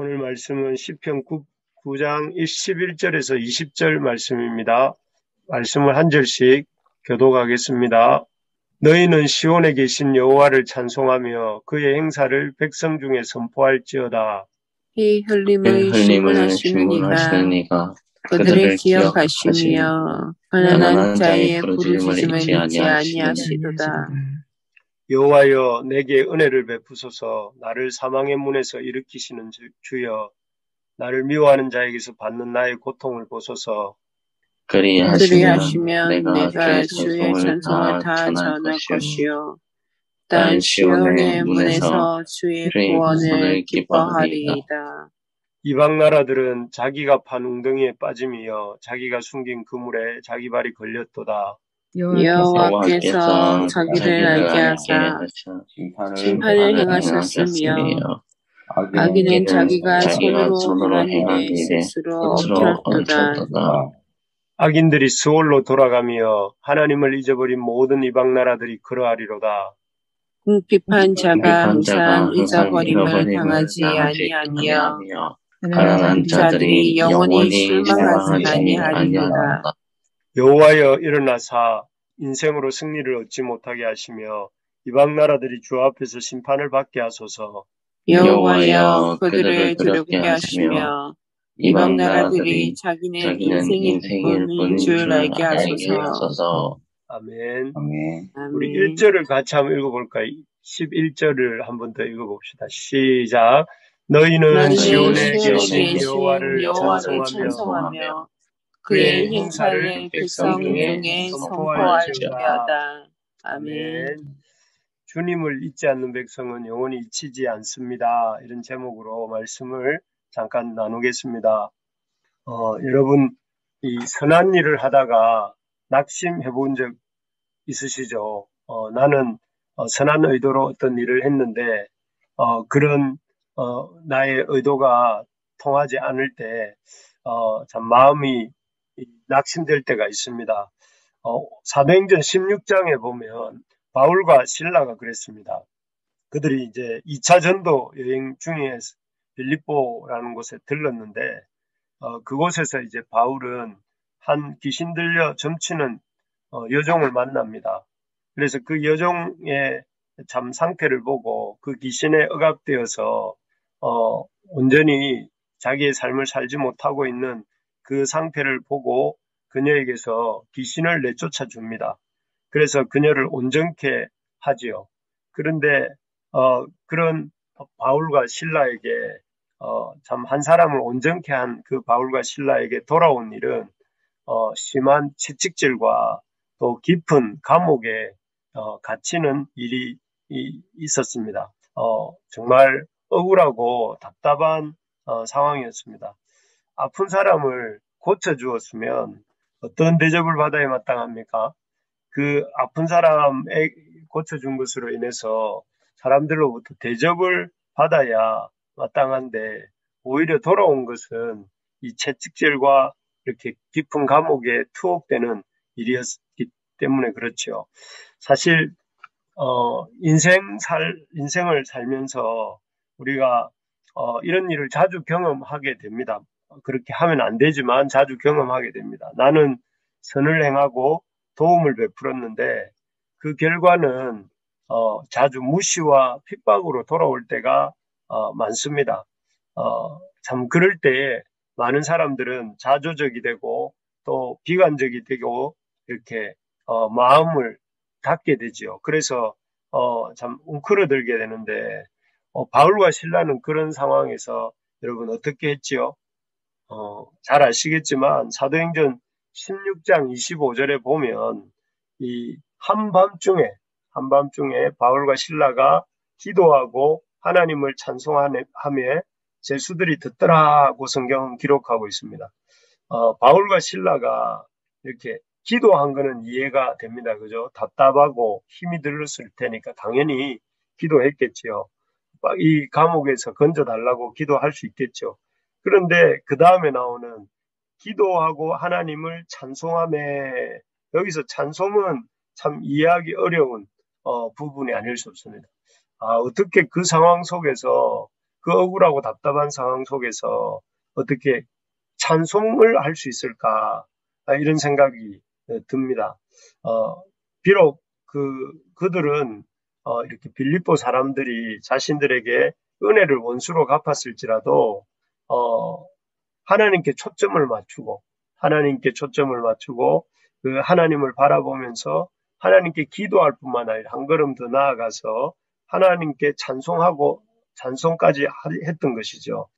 오늘 말씀은 시편 9장 11절에서 20절 말씀입니다. 말씀을 한 절씩 교독하겠습니다. 너희는 시온에 계신 여호와를 찬송하며 그의 행사를 백성 중에 선포할지어다. 피 흘림의 신문하시는 이가 그들을 기억하시며 가난한 자의 부르짖음을 잊지 아니하시도다. 여호와여 내게 은혜를 베푸소서. 나를 사망의 문에서 일으키시는 주여 나를 미워하는 자에게서 받는 나의 고통을 보소서. 그리하시면 내가 주의 찬송을 다 전할 것이요 땅 시온의 문에서 주의 구원을 기뻐하리이다. 이방 나라들은 자기가 판 웅덩이에 빠짐이여 자기가 숨긴 그물에 자기 발이 걸렸도다. 여호와께서 자기를 알게 하사 심판을 행하셨으며 악인은 자기가 손으로 행한 일에 스스로 얹혔도다. 악인들이 스올로 돌아가며 하나님을 잊어버린 모든 이방 나라들이 그러하리로다. 궁핍한 자가 항상 잊어버림을 당하지 아니하며 가난한 자들이 영원히 실망하지 아니하리로다. 여호와여 일어나사 인생으로 승리를 얻지 못하게 하시며 이방 나라들이 주 앞에서 심판을 받게 하소서. 여호와여 그들을 두렵게 하시며 이방 나라들이 자기는 인생일 뿐인 줄 알게 하소서. 아멘. 아멘. 우리 1절을 같이 한번 읽어볼까요? 11절을 한번 더 읽어봅시다. 시작. 너희는 시온에 계신 여호와를 찬송하며 그의 행사를 백성 중에 선포할지어다. 아멘. 주님을 잊지 않는 백성은 영원히 잊히지 않습니다. 이런 제목으로 말씀을 잠깐 나누겠습니다. 여러분, 이 선한 일을 하다가 낙심해 본 적 있으시죠? 나는 선한 의도로 어떤 일을 했는데 그런 나의 의도가 통하지 않을 때 참 마음이 낙심될 때가 있습니다. 사도행전 16장에 보면 바울과 실라가 그랬습니다. 그들이 이제 2차 전도 여행 중에 빌립보라는 곳에 들렀는데 그곳에서 이제 바울은 한 귀신 들려 점치는 여종을 만납니다. 그래서 그 여종의 참 상태를 보고 그 귀신에 억압되어서 온전히 자기의 삶을 살지 못하고 있는 그 상태를 보고 그녀에게서 귀신을 내쫓아 줍니다. 그래서 그녀를 온전케 하지요. 그런데 그런 바울과 실라에게 참 한 사람을 온전케 한 그 바울과 실라에게 돌아온 일은 심한 채찍질과 또 깊은 감옥에 갇히는 일이 있었습니다. 정말 억울하고 답답한 상황이었습니다. 아픈 사람을 고쳐주었으면 어떤 대접을 받아야 마땅합니까? 그 아픈 사람에 고쳐준 것으로 인해서 사람들로부터 대접을 받아야 마땅한데 오히려 돌아온 것은 이 채찍질과 이렇게 깊은 감옥에 투옥되는 일이었기 때문에 그렇죠. 사실 인생을 살면서 우리가 이런 일을 자주 경험하게 됩니다. 그렇게 하면 안 되지만 자주 경험하게 됩니다. 나는 선을 행하고 도움을 베풀었는데 그 결과는 자주 무시와 핍박으로 돌아올 때가 많습니다. 참 그럴 때에 많은 사람들은 자조적이 되고 또 비관적이 되고 이렇게 마음을 닫게 되지요. 그래서 참 웅크러들게 되는데 바울과 실라는 그런 상황에서 여러분 어떻게 했지요? 잘 아시겠지만 사도행전 16장 25절에 보면 이 한밤중에 바울과 실라가 기도하고 하나님을 찬송하며 제수들이 듣더라고 성경은 기록하고 있습니다. 바울과 실라가 이렇게 기도한 거는 이해가 됩니다. 그죠? 답답하고 힘이 들었을 테니까 당연히 기도했겠지요. 이 감옥에서 건져달라고 기도할 수 있겠죠. 그런데 그 다음에 나오는 기도하고 하나님을 찬송하며 여기서 찬송은 참 이해하기 어려운 부분이 아닐 수 없습니다. 어떻게 그 상황 속에서 그 억울하고 답답한 상황 속에서 어떻게 찬송을 할 수 있을까? 이런 생각이 듭니다. 비록 그들은 이렇게 빌립보 사람들이 자신들에게 은혜를 원수로 갚았을지라도 하나님께 초점을 맞추고 그 하나님을 바라보면서 하나님께 기도할 뿐만 아니라 한 걸음 더 나아가서 하나님께 찬송까지 했던 것이죠.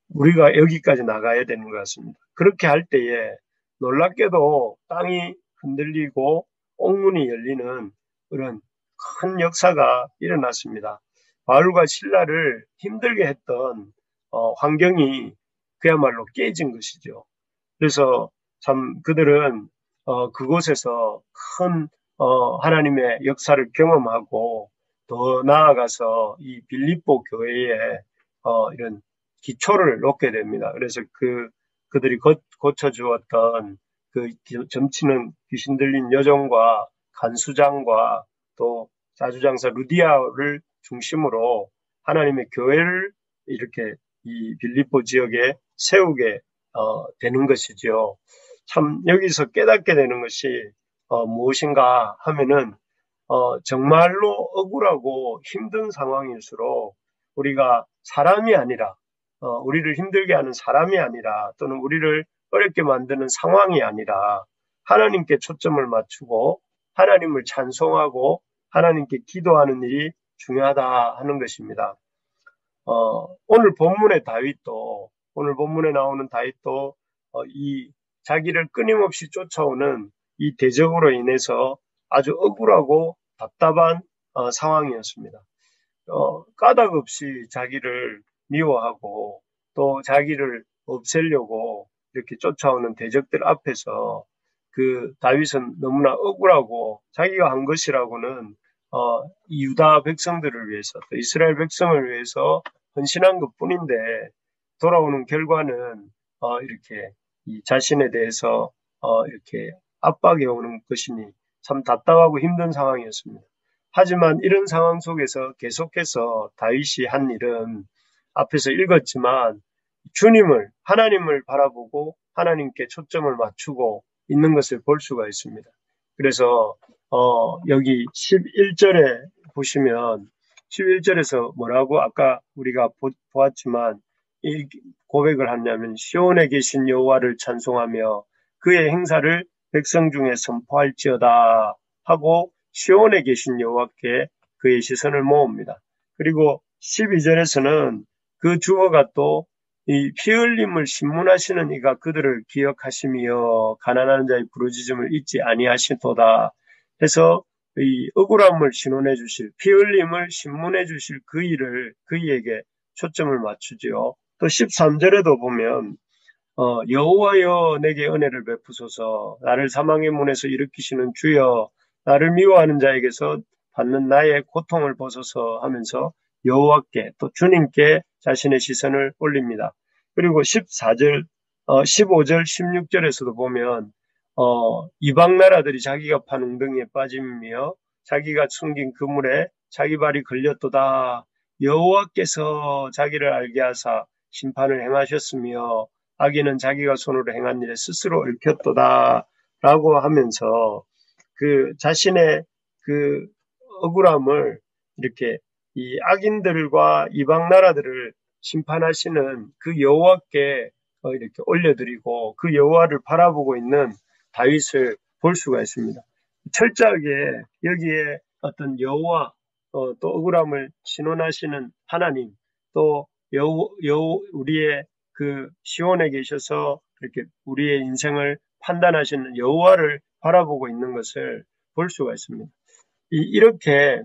우리가 여기까지 나가야 되는 것 같습니다. 그렇게 할 때에 놀랍게도 땅이 흔들리고 옥문이 열리는 그런 큰 역사가 일어났습니다. 바울과 실라를 힘들게 했던 환경이 그야말로 깨진 것이죠. 그래서 참 그들은 그곳에서 큰 하나님의 역사를 경험하고 더 나아가서 이 빌립보 교회에 이런 기초를 놓게 됩니다. 그래서 그들이 고쳐주었던 그 점치는 귀신 들린 여종과 간수장과 또 자주장사 루디아를 중심으로 하나님의 교회를 이렇게 이 빌립보 지역에 세우게 되는 것이지요. 참 여기서 깨닫게 되는 것이 무엇인가 하면은 정말로 억울하고 힘든 상황일수록 우리가 사람이 아니라 우리를 힘들게 하는 사람이 아니라 또는 우리를 어렵게 만드는 상황이 아니라 하나님께 초점을 맞추고 하나님을 찬송하고 하나님께 기도하는 일이 중요하다 하는 것입니다. 오늘 본문에 나오는 다윗도 이 자기를 끊임없이 쫓아오는 이 대적으로 인해서 아주 억울하고 답답한 상황이었습니다. 까닭 없이 자기를 미워하고 또 자기를 없애려고 이렇게 쫓아오는 대적들 앞에서 그 다윗은 너무나 억울하고 자기가 한 것이라고는 이 유다 백성들을 위해서 또 이스라엘 백성을 위해서 헌신한 것뿐인데 돌아오는 결과는 이렇게 이 자신에 대해서 이렇게 압박해 오는 것이니 참 답답하고 힘든 상황이었습니다. 하지만 이런 상황 속에서 계속해서 다윗이 한 일은 앞에서 읽었지만 하나님을 바라보고 하나님께 초점을 맞추고 있는 것을 볼 수가 있습니다. 그래서 여기 11절에 보시면 11절에서 뭐라고 아까 우리가 보았지만 이 고백을 하냐면 시온에 계신 여호와를 찬송하며 그의 행사를 백성 중에 선포할지어다 하고 시온에 계신 여호와께 그의 시선을 모읍니다. 그리고 12절에서는 그 주어가 또 이 피 흘림을 신문하시는 이가 그들을 기억하시며 가난한 자의 부르짖음을 잊지 아니하시도다 해서 이 억울함을 신원해 주실 피 흘림을 신문해 주실 그이에게 초점을 맞추지요. 또 13절에도 보면 여호와여 내게 은혜를 베푸소서 나를 사망의 문에서 일으키시는 주여 나를 미워하는 자에게서 받는 나의 고통을 보소서 하면서 여호와께 또 주님께 자신의 시선을 올립니다. 그리고 14절, 15절, 16절에서도 보면 이방 나라들이 자기가 판 웅덩이에 빠짐이며 자기가 숨긴 그물에 자기 발이 걸렸도다. 여호와께서 자기를 알게 하사 심판을 행하셨으며 악인은 자기가 손으로 행한 일에 스스로 얽혔도다 라고 하면서 그 자신의 그 억울함을 이렇게 이 악인들과 이방 나라들을 심판하시는 그 여호와께 이렇게 올려드리고 그 여호와를 바라보고 있는 다윗을 볼 수가 있습니다. 철저하게 여기에 어떤 여호와 또 억울함을 신원하시는 하나님 또 우리의 그 시온에 계셔서 이렇게 우리의 인생을 판단하시는 여호와를 바라보고 있는 것을 볼 수가 있습니다. 이렇게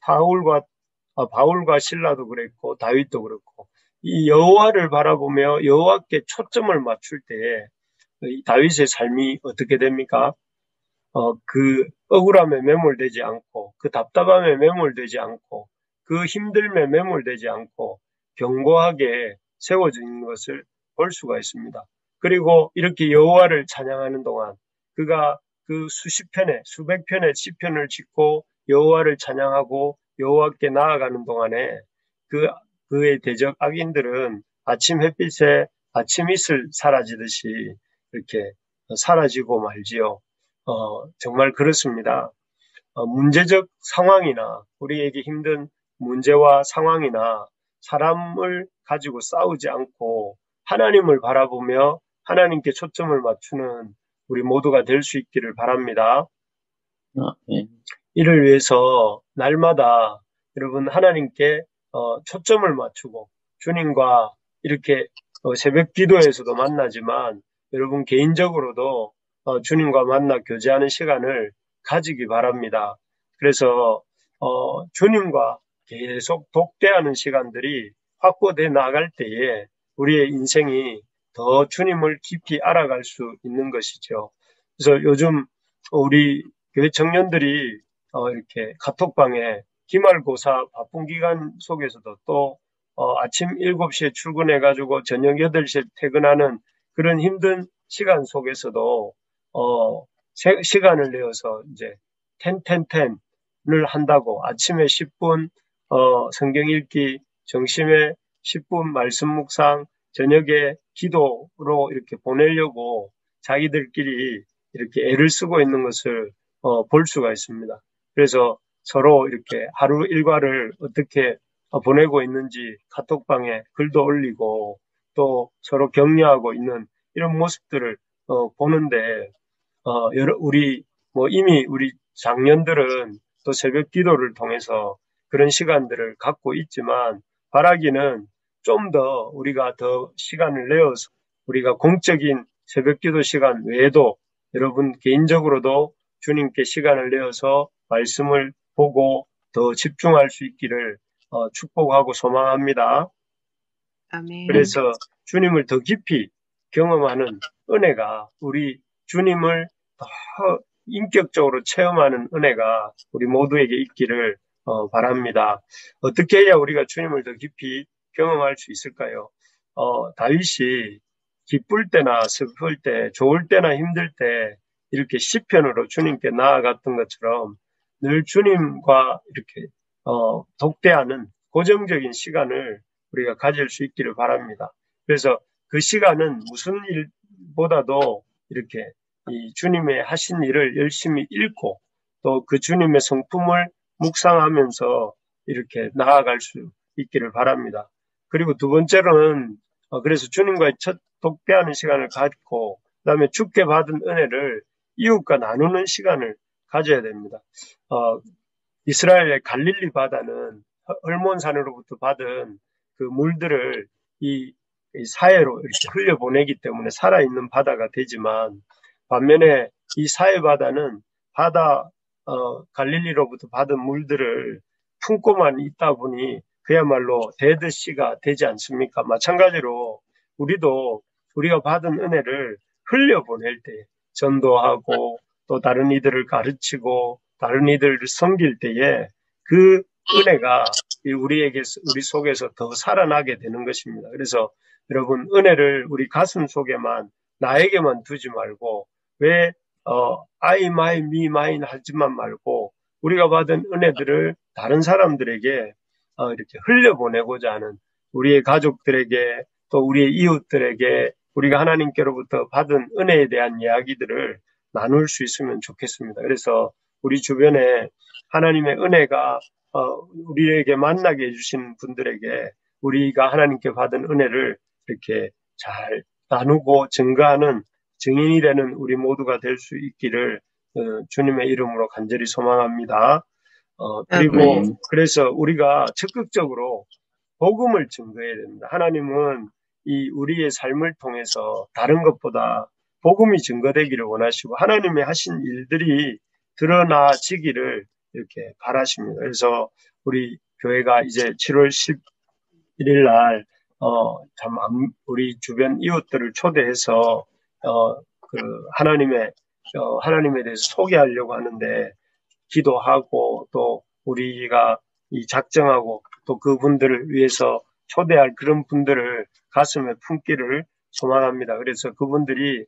바울과 실라도 그랬고 다윗도 그렇고 이 여호와를 바라보며 여호와께 초점을 맞출 때에 이 다윗의 삶이 어떻게 됩니까? 그 억울함에 매몰되지 않고 그 답답함에 매몰되지 않고 그 힘듦에 매몰되지 않고 견고하게 세워진 것을 볼 수가 있습니다. 그리고 이렇게 여호와를 찬양하는 동안 그가 그 수십 편의 수백 편의 시편을 짓고 여호와를 찬양하고 여호와께 나아가는 동안에 그 그의 대적 악인들은 아침 햇빛에 아침 이슬 사라지듯이 이렇게 사라지고 말지요. 정말 그렇습니다. 문제적 상황이나 우리에게 힘든 문제와 상황이나 사람을 가지고 싸우지 않고 하나님을 바라보며 하나님께 초점을 맞추는 우리 모두가 될 수 있기를 바랍니다. 네. 이를 위해서 날마다 여러분 하나님께 초점을 맞추고 주님과 이렇게 새벽 기도에서도 만나지만 여러분 개인적으로도 주님과 만나 교제하는 시간을 가지기 바랍니다. 그래서 주님과 계속 독대하는 시간들이 확보돼 나갈 때에 우리의 인생이 더 주님을 깊이 알아갈 수 있는 것이죠. 그래서 요즘 우리 교회 청년들이 이렇게 카톡방에 기말고사 바쁜 기간 속에서도 또 아침 7시에 출근해가지고 저녁 8시에 퇴근하는 그런 힘든 시간 속에서도 시간을 내어서 이제 텐을 한다고 아침에 10분 성경 읽기, 점심에 10분 말씀 묵상, 저녁에 기도로 이렇게 보내려고 자기들끼리 이렇게 애를 쓰고 있는 것을 볼 수가 있습니다. 그래서 서로 이렇게 하루 일과를 어떻게 보내고 있는지 카톡방에 글도 올리고 또 서로 격려하고 있는 이런 모습들을 보는데 이미 우리 장년들은 또 새벽 기도를 통해서 그런 시간들을 갖고 있지만 바라기는 좀 더 우리가 더 시간을 내어서 우리가 공적인 새벽 기도 시간 외에도 여러분 개인적으로도 주님께 시간을 내어서 말씀을 보고 더 집중할 수 있기를 축복하고 소망합니다. 아멘. 그래서 주님을 더 깊이 경험하는 은혜가 우리 주님을 더 인격적으로 체험하는 은혜가 우리 모두에게 있기를 바랍니다. 어떻게 해야 우리가 주님을 더 깊이 경험할 수 있을까요? 다윗이 기쁠 때나 슬플 때, 좋을 때나 힘들 때 이렇게 시편으로 주님께 나아갔던 것처럼 늘 주님과 이렇게 독대하는 고정적인 시간을 우리가 가질 수 있기를 바랍니다. 그래서 그 시간은 무슨 일보다도 이렇게 이 주님의 하신 일을 열심히 읽고 또 그 주님의 성품을 묵상하면서 이렇게 나아갈 수 있기를 바랍니다. 그리고 두 번째로는 그래서 주님과의 첫 독대하는 시간을 갖고 그다음에 주께 받은 은혜를 이웃과 나누는 시간을 가져야 됩니다. 이스라엘의 갈릴리 바다는 헐몬산으로부터 받은 그 물들을 이 사해로 이렇게 흘려보내기 때문에 살아있는 바다가 되지만 반면에 이 사해 바다는 갈릴리로부터 받은 물들을 품고만 있다 보니 그야말로 데드시가 되지 않습니까? 마찬가지로 우리도 우리가 받은 은혜를 흘려보낼 때 전도하고 또 다른 이들을 가르치고 다른 이들을 섬길 때에 그 은혜가 우리 속에서 더 살아나게 되는 것입니다. 그래서 여러분 은혜를 우리 가슴 속에만 나에게만 두지 말고 왜 I, my, me, mine 하지만 말고 우리가 받은 은혜들을 다른 사람들에게 이렇게 흘려보내고자 하는 우리의 가족들에게 또 우리의 이웃들에게 우리가 하나님께로부터 받은 은혜에 대한 이야기들을 나눌 수 있으면 좋겠습니다. 그래서 우리 주변에 하나님의 은혜가 우리에게 만나게 해주신 분들에게 우리가 하나님께 받은 은혜를 이렇게 잘 나누고 증거하는 증인이 되는 우리 모두가 될 수 있기를 주님의 이름으로 간절히 소망합니다. 그리고 그래서 우리가 적극적으로 복음을 증거해야 됩니다. 하나님은 이 우리의 삶을 통해서 다른 것보다 복음이 증거되기를 원하시고 하나님의 하신 일들이 드러나지기를 이렇게 바라십니다. 그래서 우리 교회가 이제 7월 11일 날 우리 주변 이웃들을 초대해서 하나님에 대해서 소개하려고 하는데 기도하고 또 우리가 이 작정하고 또 그분들을 위해서 초대할 그런 분들을 가슴에 품기를 소망합니다. 그래서 그분들이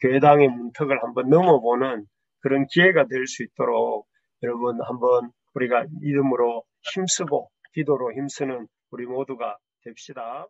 교회당의 문턱을 한번 넘어보는 그런 기회가 될 수 있도록 여러분 한번 우리가 이름으로 힘쓰고 기도로 힘쓰는 우리 모두가 됩시다.